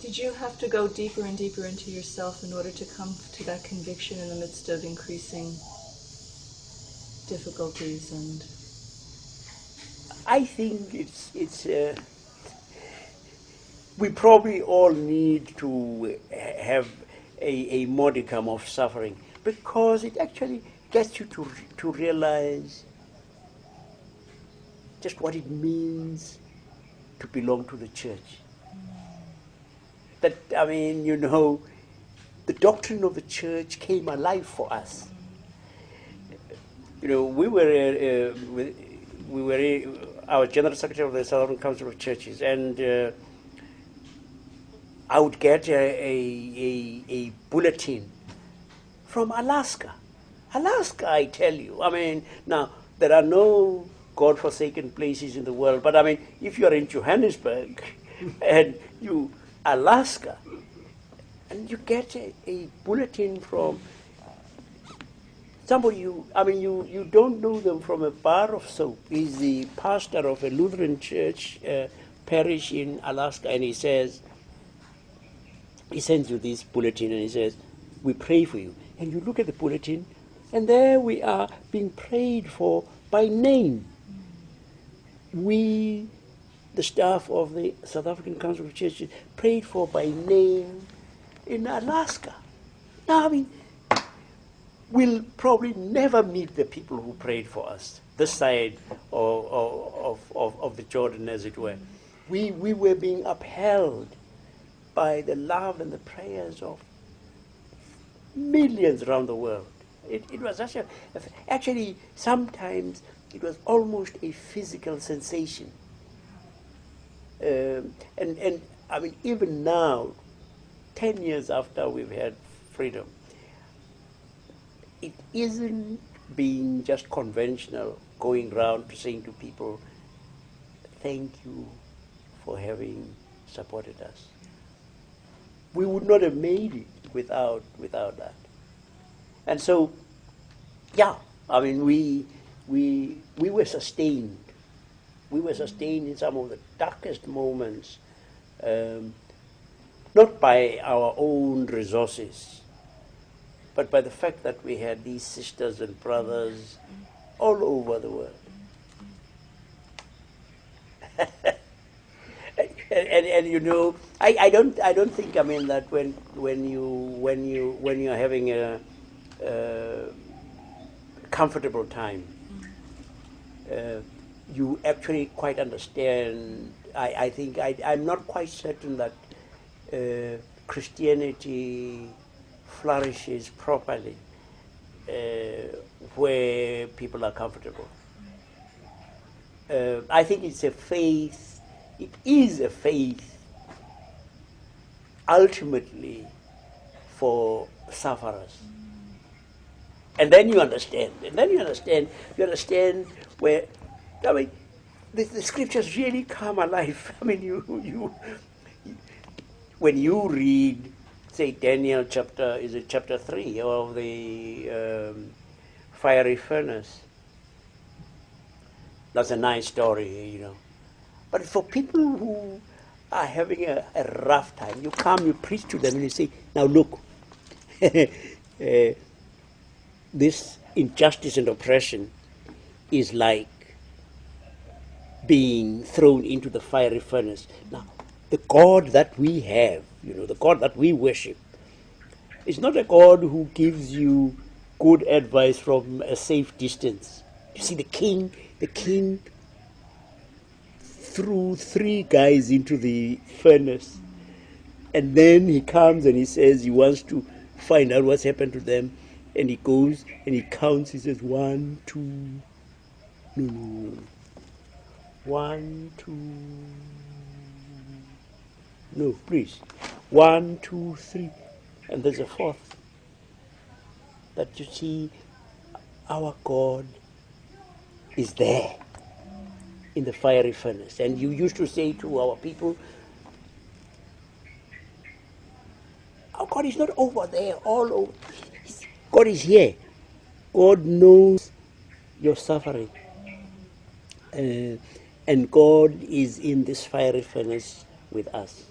Did you have to go deeper and deeper into yourself in order to come to that conviction in the midst of increasing difficulties and... I think we probably all need to have a modicum of suffering, because it actually gets you to realize just what it means to belong to the church. That, I mean, you know, the doctrine of the church came alive for us. You know, we were our General Secretary of the South African Council of Churches, and I would get a bulletin from Alaska. Alaska, I tell you. I mean, now, there are no God-forsaken places in the world, but I mean, if you are in Johannesburg and Alaska, and you get a bulletin from somebody you don't know them from a bar of soap. He's the pastor of a Lutheran church parish in Alaska, and he sends you this bulletin, and he says, "We pray for you." And you look at the bulletin, and there we are being prayed for by name. We, the staff of the South African Council of Churches, prayed for by name in Alaska. Now, I mean, we'll probably never meet the people who prayed for us, this side of the Jordan, as it were. We were being upheld by the love and the prayers of millions around the world. It was such actually, sometimes it was almost a physical sensation. And I mean, even now, 10 years after we've had freedom, it isn't being just conventional, going around to saying to people, "Thank you for having supported us." We would not have made it without that. And so, yeah, I mean, we were sustained. We were sustained in some of the darkest moments, not by our own resources, but by the fact that we had these sisters and brothers all over the world. and you know, I don't think, I mean, that when you're having a comfortable time, you actually quite understand. I think I'm not quite certain that Christianity flourishes properly where people are comfortable. I think it's a faith. It is a faith ultimately for sufferers. And then you understand. You understand where, I mean, the scriptures really come alive. I mean, when you read, say, Daniel chapter 3 of the fiery furnace, that's a nice story, you know. But for people who are having a rough time, you come, you preach to them, and you say, "Now look, this injustice and oppression is like being thrown into the fiery furnace. Now, the God that we have, you know, the God that we worship, is not a God who gives you good advice from a safe distance. You see, the king threw 3 guys into the furnace, and then he comes and he says he wants to find out what's happened to them, and he goes and he counts. He says 1, 2, no, 1, 2, no, please, 1, 2, 3, and there's a 4th. That, you see, our God is there in the fiery furnace. And you used to say to our people, our God is not over there, all over. God is here. God knows your suffering. And God is in this fiery furnace with us.